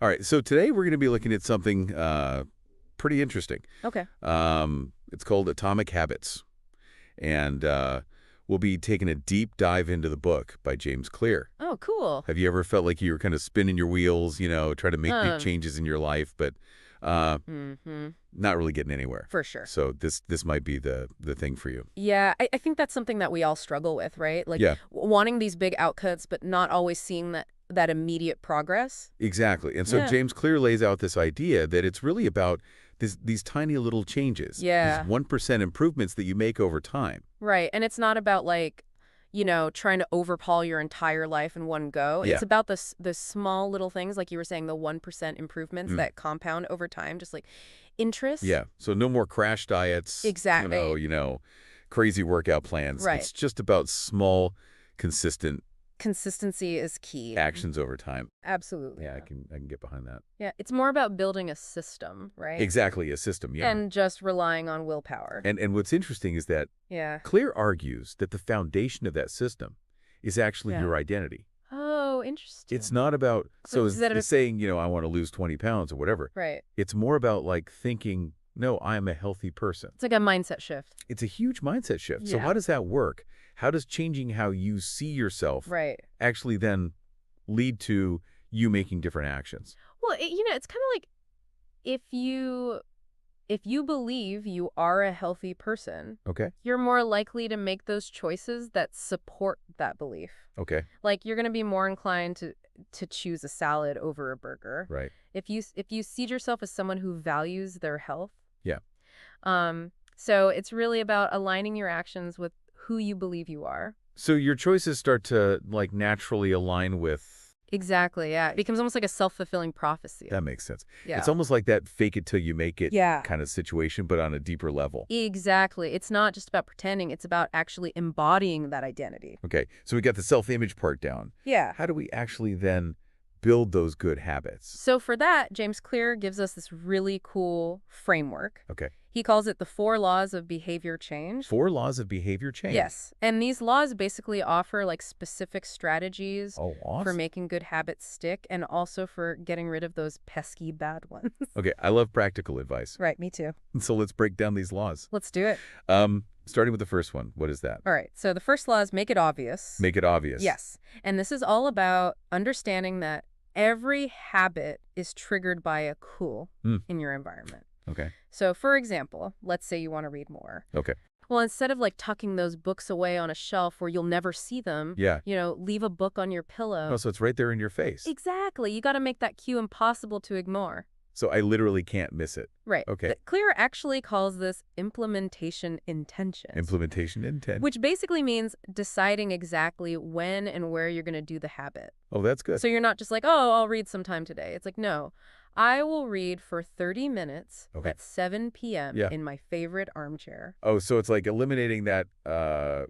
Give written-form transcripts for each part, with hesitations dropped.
All right, so today we're going to be looking at something pretty interesting. Okay. It's called Atomic Habits, and we'll be taking a deep dive into the book by James Clear. Oh, cool. Have you ever felt like you were kind of spinning your wheels, trying to make big Um, changes in your life, but uh, mm-hmm. not really getting anywhere? For sure. So this might be the thing for you. Yeah, I think that's something that we all struggle with, right? Like Yeah. wanting these big outcuts, but not always seeing that immediate progress. Exactly. And so Yeah. James Clear lays out this idea that it's really about these tiny little changes. Yeah. These 1% improvements that you make over time. Right. And it's not about trying to overhaul your entire life in one go. Yeah. It's about the small little things, like you were saying, the 1% improvements Mm. that compound over time, just like interest. Yeah. So no more crash diets. Exactly. Crazy workout plans. Right. It's just about small, consistent Consistency is key. actions over time. Absolutely. Yeah, I can get behind that. Yeah, it's more about building a system, right? Exactly, a system, yeah. And just relying on willpower. And what's interesting is that Yeah. Clear argues that the foundation of that system is actually Yeah. your identity. Oh, interesting. It's not about, So it's is that it's saying, I want to lose 20 pounds or whatever. Right. It's more about like thinking, no, I am a healthy person. It's like a mindset shift. It's a huge mindset shift. So Yeah. how does that work? How does changing how you see yourself Right. actually then lead to you making different actions? Well, it's kind of like if you believe you are a healthy person, Okay. you're more likely to make those choices that support that belief. Okay. Like you're going to be more inclined to choose a salad over a burger. Right. If you see yourself as someone who values their health. Yeah. So it's really about aligning your actions with who you believe you are. So your choices start to like naturally align with. Exactly, yeah. It becomes almost like a self-fulfilling prophecy. That makes sense. Yeah. It's almost like that fake it till you make it Yeah. kind of situation, but on a deeper level. Exactly. It's not just about pretending. It's about actually embodying that identity. Okay. So we got the self-image part down. Yeah. How do we actually then build those good habits? So for that, James Clear gives us this really cool framework. Okay. He calls it the 4 laws of behavior change. 4 laws of behavior change. Yes. And these laws basically offer like specific strategies Oh, awesome. for making good habits stick and also for getting rid of those pesky bad ones. Okay. I love practical advice. Right, me too. So let's break down these laws. Let's do it. Starting with the first one. What is that? All right. So the first law is make it obvious. Make it obvious. Yes. And this is all about understanding that every habit is triggered by a cool in your environment. Okay. So, for example, let's say you want to read more. Okay. Well, instead of like tucking those books away on a shelf where you'll never see them, Yeah. Leave a book on your pillow. Oh, so it's right there in your face. Exactly. You got to make that cue impossible to ignore. So I literally can't miss it. Right. Okay. But Clear actually calls this implementation intention. Implementation intent. Which basically means deciding exactly when and where you're going to do the habit. Oh, that's good. So you're not just like, oh, I'll read sometime today. It's like, no, I will read for 30 minutes Okay. at 7 p.m. Yeah. in my favorite armchair. Oh, so it's like eliminating that,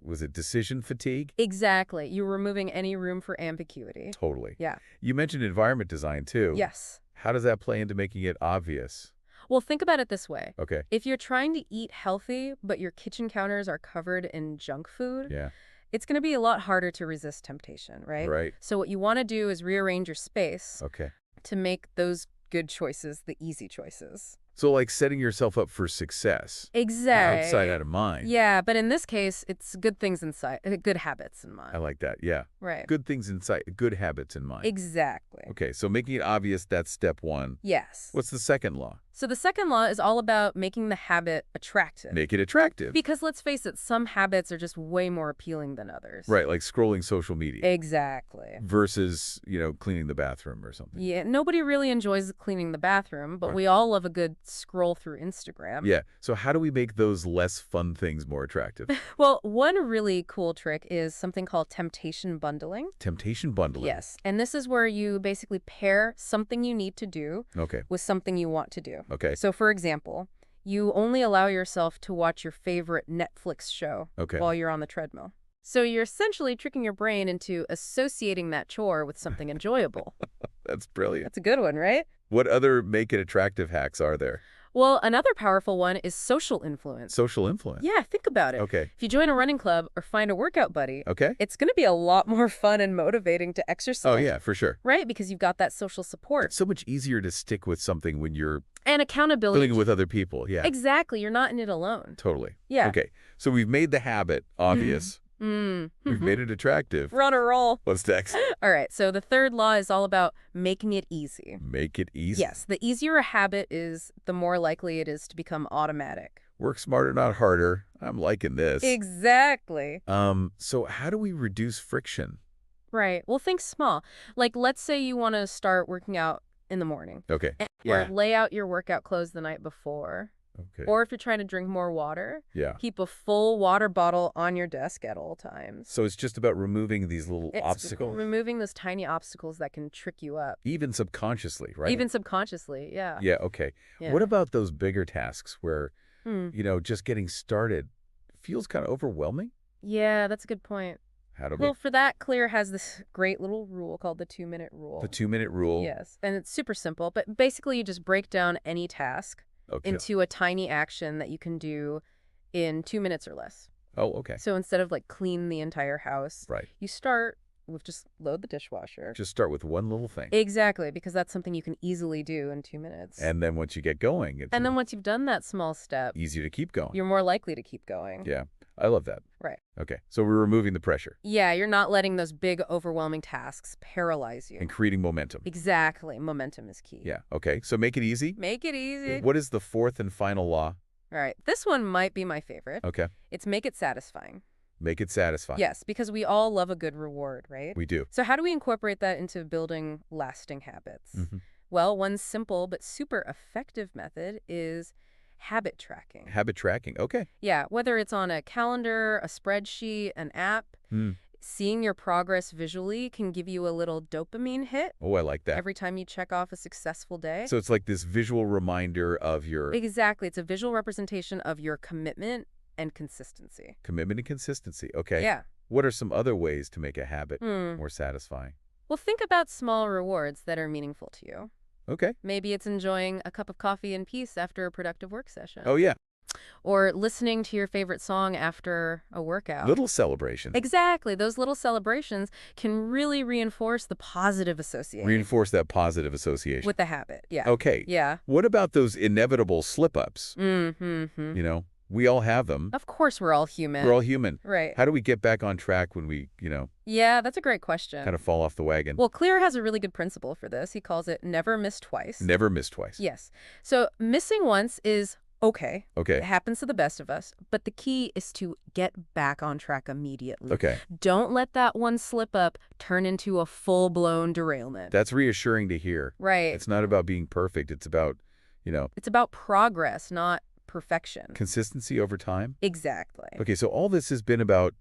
was it decision fatigue? Exactly. You're removing any room for ambiguity. Totally. Yeah. You mentioned environment design too. Yes. How does that play into making it obvious? Well, think about it this way. Okay. If you're trying to eat healthy, but your kitchen counters are covered in junk food, Yeah. it's going to be a lot harder to resist temptation, right? Right. So what you want to do is rearrange your space Okay. to make those good choices the easy choices. So like setting yourself up for success. Exactly. Outside, out of mind. Yeah, but in this case, it's good things inside, good habits in mind. I like that. Yeah. Right. Good things inside, good habits in mind. Exactly. Okay. So making it obvious, that's step one. Yes. What's the second law? So the second law is all about making the habit attractive. Make it attractive. Because let's face it, some habits are just way more appealing than others. Right. Like scrolling social media Exactly. versus, cleaning the bathroom or something. Yeah, nobody really enjoys cleaning the bathroom, but Right. we all love a good scroll through Instagram. Yeah. So how do we make those less fun things more attractive? Well, one really cool trick is something called temptation bundling. Temptation bundling. Yes. And this is where you basically pair something you need to do Okay. with something you want to do. Okay. So, for example, you only allow yourself to watch your favorite Netflix show Okay. while you're on the treadmill. So you're essentially tricking your brain into associating that chore with something enjoyable. That's brilliant. That's a good one, right? What other make it attractive hacks are there? Well, another powerful one is social influence. Social influence. Yeah, think about it. Okay. If you join a running club or find a workout buddy, Okay. it's going to be a lot more fun and motivating to exercise. Oh, yeah, for sure. Right? Because you've got that social support. It's so much easier to stick with something when you're And accountability. dealing with other people. Yeah. Exactly. You're not in it alone. Totally. Yeah. Okay. So we've made the habit obvious. We've made it attractive. We're on a roll. What's next? All right. So the third law is all about making it easy. Make it easy. Yes. The easier a habit is, the more likely it is to become automatic. Work smarter, not harder. I'm liking this. Exactly. So how do we reduce friction? Right. Well, think small. Like, let's say you want to start working out in the morning. Okay. Or lay out your workout clothes the night before. Okay. Or if you're trying to drink more water, Yeah. keep a full water bottle on your desk at all times. So it's just about removing these little It's obstacles, removing those tiny obstacles that can trick you up. even subconsciously, right? Even subconsciously, yeah. Yeah, okay. Yeah. What about those bigger tasks where, Hmm. just getting started feels kind of overwhelming? Yeah, that's a good point. How do we... Well, for that, Clear has this great little rule called the 2-minute rule. The 2-minute rule. Yes, and it's super simple, but basically you just break down any task Okay. into a tiny action that you can do in 2 minutes or less. Oh, okay. So instead of like clean the entire house, Right. you start with just load the dishwasher. Just start with one little thing. Exactly, because that's something you can easily do in 2 minutes. And then once you get going, it's And then once you've done that small step, easy to keep going. you're more likely to keep going. Yeah, I love that. Right. Okay, so we're removing the pressure Yeah, you're not letting those big, overwhelming tasks paralyze you. and creating momentum. Exactly. Momentum is key. Yeah, okay, so make it easy. Make it easy. What is the fourth and final law? All right. This one might be my favorite. Okay, It's make it satisfying. make it satisfying. Yes, because we all love a good reward, right? We do. So how do we incorporate that into building lasting habits? Mhm. Well, one simple but super effective method is habit tracking. Habit tracking, okay. Yeah, whether it's on a calendar, a spreadsheet, an app, Hmm. seeing your progress visually can give you a little dopamine hit Oh, I like that. every time you check off a successful day. So it's like this visual reminder of your Exactly. It's a visual representation of your commitment and consistency. commitment and consistency. Okay. Yeah. What are some other ways to make a habit Hmm. more satisfying? Well, think about small rewards that are meaningful to you. Okay. Maybe it's enjoying a cup of coffee in peace after a productive work session. Oh, yeah. Or listening to your favorite song after a workout. Little celebration. Exactly. Those little celebrations can really reinforce the positive association Reinforce that positive association. with the habit. Yeah. Okay. Yeah. What about those inevitable slip-ups? Mm-hmm. We all have them. Of course we're all human. We're all human. Right. How do we get back on track when we, Yeah, that's a great question. kind of fall off the wagon? Well, Clear has a really good principle for this. He calls it never miss twice. Never miss twice. Yes. So missing once is okay. It Okay. happens to the best of us. But the key is to get back on track immediately. Okay. Don't let that one slip up turn into a full-blown derailment. That's reassuring to hear. Right. It's not about being perfect. It's about, It's about progress, not perfection. consistency over time. Exactly. Okay, so all this has been about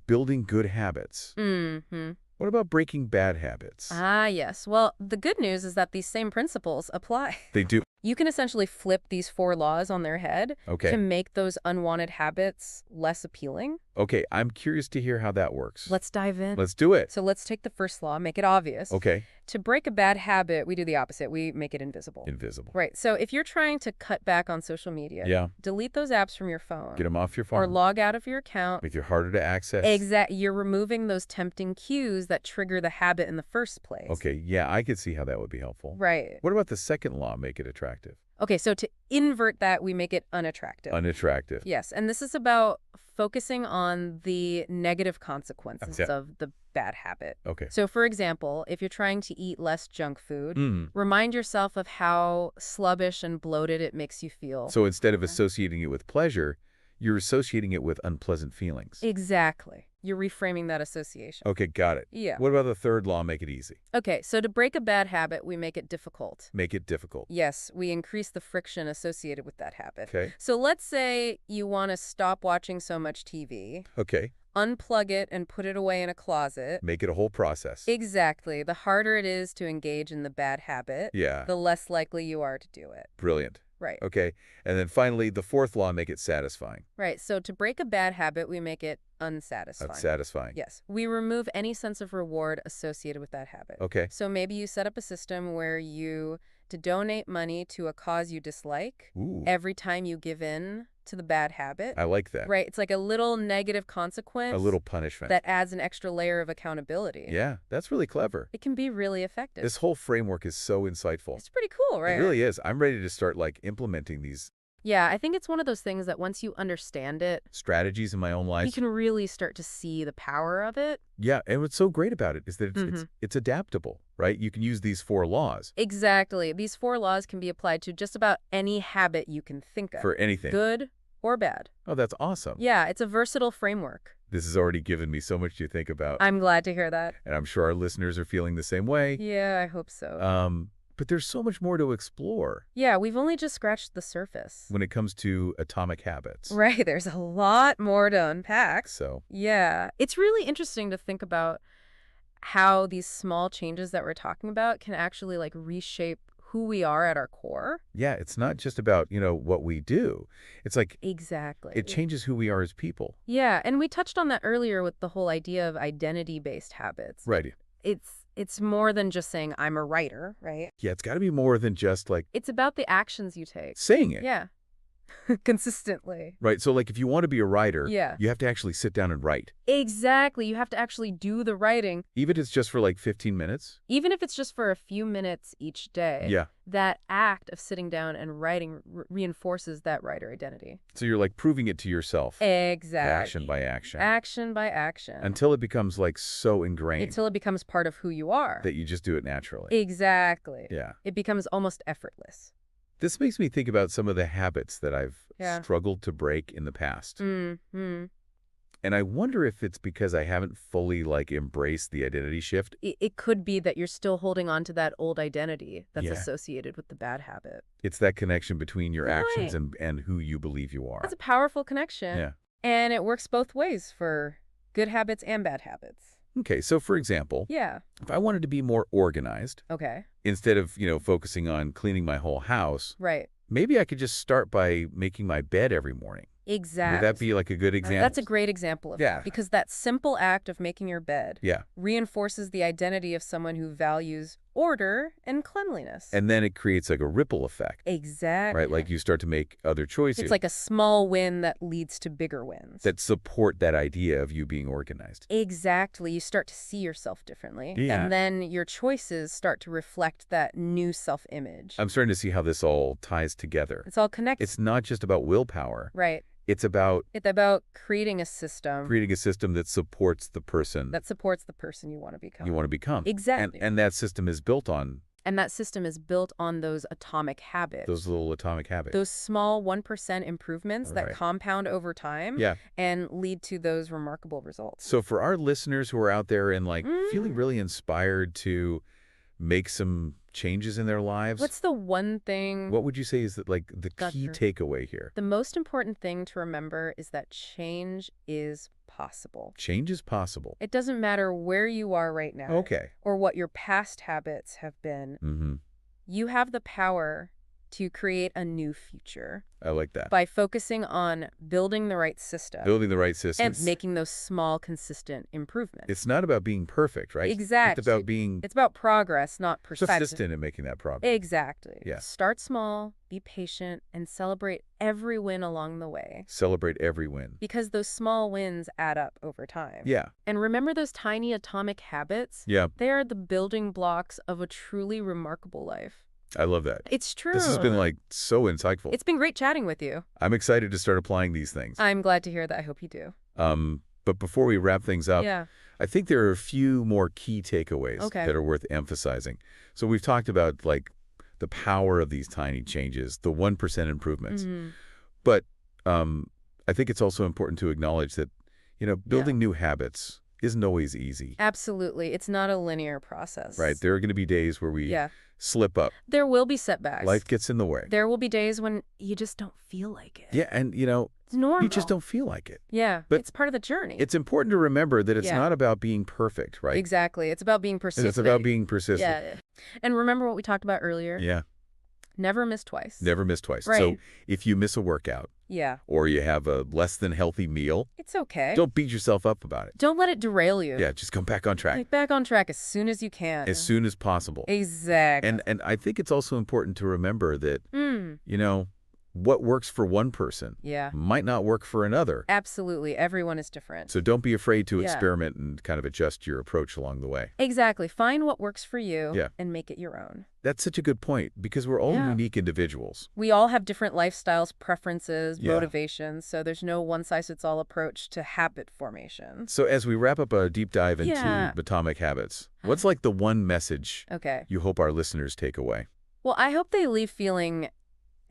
building good habits. Mm-hmm. What about breaking bad habits? Ah, yes. Well, the good news is that these same principles apply. They do. You can essentially flip these 4 laws on their head Okay. to make those unwanted habits less appealing. Okay, I'm curious to hear how that works. Let's dive in. Let's do it. So let's take the first law, make it obvious. Okay. To break a bad habit, we do the opposite. We make it invisible. Invisible. Right. So if you're trying to cut back on social media, Yeah. delete those apps from your phone. Get them off your Or phone. log out of your account. Make it harder to access. You're removing those tempting cues that trigger the habit in the first place. Okay, yeah, I could see how that would be helpful. Right. What about the second law, make it attractive? Okay, so to invert that, we make it unattractive. Unattractive. Yes, and this is about focusing on the negative consequences Yeah. of the bad habit. Okay. So, for example, if you're trying to eat less junk food, Mm. remind yourself of how sluggish and bloated it makes you feel. So instead of associating it with pleasure, you're associating it with unpleasant feelings. Exactly. You're reframing that association. Okay, got it. Yeah. What about the third law, make it easy? Okay, so to break a bad habit, we make it difficult. Make it difficult. Yes, we increase the friction associated with that habit. Okay. So let's say you want to stop watching so much TV, Okay. unplug it and put it away in a closet. Make it a whole process. Exactly. The harder it is to engage in the bad habit, Yeah. the less likely you are to do it. Brilliant. Right. Okay. And then finally, the fourth law, make it satisfying. Right. So to break a bad habit, we make it unsatisfying. Satisfying. Yes. We remove any sense of reward associated with that habit. Okay. So maybe you set up a system where you to donate money to a cause you dislike Ooh, every time you give in to the bad habit. I like that. Right. It's like a little negative A consequence little punishment. that adds an extra layer of accountability. Yeah, that's really clever. It can be really effective. This whole framework is so insightful. It's pretty cool, right? It really is. I'm ready to start like implementing these Yeah, I think it's one of those things that once you understand it, strategies in my own life. you can really start to see the power of it. Yeah, and what's so great about it is that Mm-hmm. it's adaptable, right? You can use these 4 laws Exactly. These 4 laws can be applied to just about any habit you can think of, for anything. good or bad. Oh, that's awesome. Yeah, it's a versatile framework. This has already given me so much to think about, I'm glad to hear that. and I'm sure our listeners are feeling the same way. Yeah, I hope so. But there's so much more to explore Yeah, we've only just scratched the surface. when it comes to atomic habits. Right, there's a lot more to unpack. So, Yeah, it's really interesting to think about how these small changes that we're talking about can actually like reshape who we are at our core. yeah, it's not just about, what we do. It's like Exactly. it changes who we are as people. Yeah, and we touched on that earlier with the whole idea of identity-based habits. Right. It's more than just saying I'm a writer, right? Yeah, it's got to be more than just like It's about the actions you take. saying it. Yeah. Consistently. Right. So like if you want to be a writer, Yeah. you have to actually sit down and write. Exactly. You have to actually do the writing, Even if it's just for like 15 minutes. even if it's just for a few minutes each day. Yeah. That act of sitting down and writing reinforces that writer identity. So you're like proving it to yourself. Exactly. Action by action. Action by action. Until it becomes like so ingrained Until it becomes part of who you are. that you just do it naturally. Exactly. Yeah. It becomes almost effortless. This makes me think about some of the habits that I've Yeah. struggled to break in the past. Mm-hmm. And I wonder if it's because I haven't fully like embraced the identity shift. It could be that you're still holding on to that old identity that's Yeah. associated with the bad habit. It's that connection between your actions Right. and who you believe you are. That's a powerful connection. Yeah. And it works both ways for good habits and bad habits. Okay, so for example, Yeah. if I wanted to be more organized, Okay. instead of, focusing on cleaning my whole house, Right. maybe I could just start by making my bed every morning. Exactly. Would that be like a good example? That's a great example of Yeah. that. Because that simple act of making your bed Yeah. reinforces the identity of someone who values order and cleanliness. And then it creates like a ripple effect, Exactly. right? Like you start to make other choices It's like a small win that leads to bigger wins. that support that idea of you being organized. Exactly. You start to see yourself differently. Yeah. And then your choices start to reflect that new self-image. I'm starting to see how this all ties together. It's all connected. It's not just about willpower. Right. It's about It's about creating a system creating a system that supports the person that supports the person you want to become. you want to become. Exactly. And that system is built on And that system is built on those atomic habits. those little atomic habits. Those small 1% improvements that Right. compound over time Yeah. and lead to those remarkable results. So for our listeners who are out there and like feeling Mm. really inspired to make some changes in their lives, What's the one thing? what would you say is that like the Gotcha. key takeaway here? The most important thing to remember is that change is possible. Change is possible. It doesn't matter where you are right now Okay. or what your past habits have been. Mm-hmm. You have the power to create a new future I like that. by focusing on building the right system Building the right systems. and making those small, consistent improvements. It's not about being perfect, right? Exactly. It's about being It's about progress, not perspective. persistent in making that progress. Exactly. Yeah. Start small, be patient, and celebrate every win along the way. Celebrate every win. Because those small wins add up over time. Yeah. And remember those tiny atomic habits? Yeah. They are the building blocks of a truly remarkable life. I love that. It's true. This has been like so insightful. It's been great chatting with you. I'm excited to start applying these things. I'm glad to hear that. I hope you do. But before we wrap things up, Yeah. I think there are a few more key takeaways Okay. that are worth emphasizing. So we've talked about like the power of these tiny changes, the 1% improvements. Mhm. But I think it's also important to acknowledge that, building new habits isn't always easy, Absolutely. It's not a linear process. right? There are going to be days where we Yeah. slip up. There will be setbacks. Life gets in the way. There will be days when you just don't feel like it. Yeah, and, It's normal. you just don't feel like it. Yeah. But it's part of the journey. It's important to remember that it's Yeah. not about being perfect, right? Exactly. It's about being And persistent. it's about being persistent. Yeah. And remember what we talked about earlier? Yeah. Never miss twice. Never miss twice. So Right. if you miss a workout, Yeah. or you have a less than healthy meal, It's okay. don't beat yourself up about it. Don't let it derail you. Yeah, just come back on track Like, back on track as soon as you can. as soon as possible. Exactly. And I think it's also important to remember that, Mm. what works for one person Yeah. might not work for another. Absolutely. Everyone is different. So don't be afraid to Yeah. experiment and kind of adjust your approach along the way. Exactly. Find what works for you Yeah. and make it your own. That's such a good point because we're all Yeah. unique individuals. We all have different lifestyles, preferences, Yeah. motivations, so there's no one-size-fits-all approach to habit formation. So as we wrap up a deep dive into Yeah. Atomic Habits, what's like the one message Okay. you hope our listeners take away? Well, I hope they leave feeling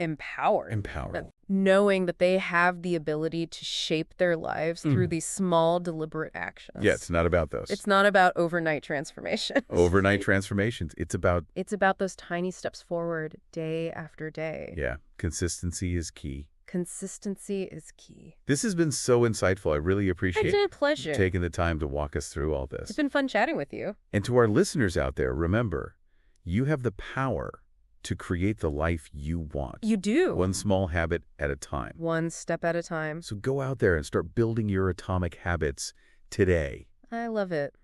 empowered. Empowered. Knowing that they have the ability to shape their lives through Mm. these small, deliberate actions. Yeah, it's not about those It's not about overnight transformation. overnight transformations. It's about, It's about those tiny steps forward day after day. yeah, consistency is key. Consistency is key. This has been so insightful. I really appreciate It's a pleasure. taking the time to walk us through all It's this. been fun chatting with you. And to our listeners out there, remember, you have the power to create the life you want. You do. One small habit at a time. One step at a time. So go out there and start building your atomic habits today. I love it.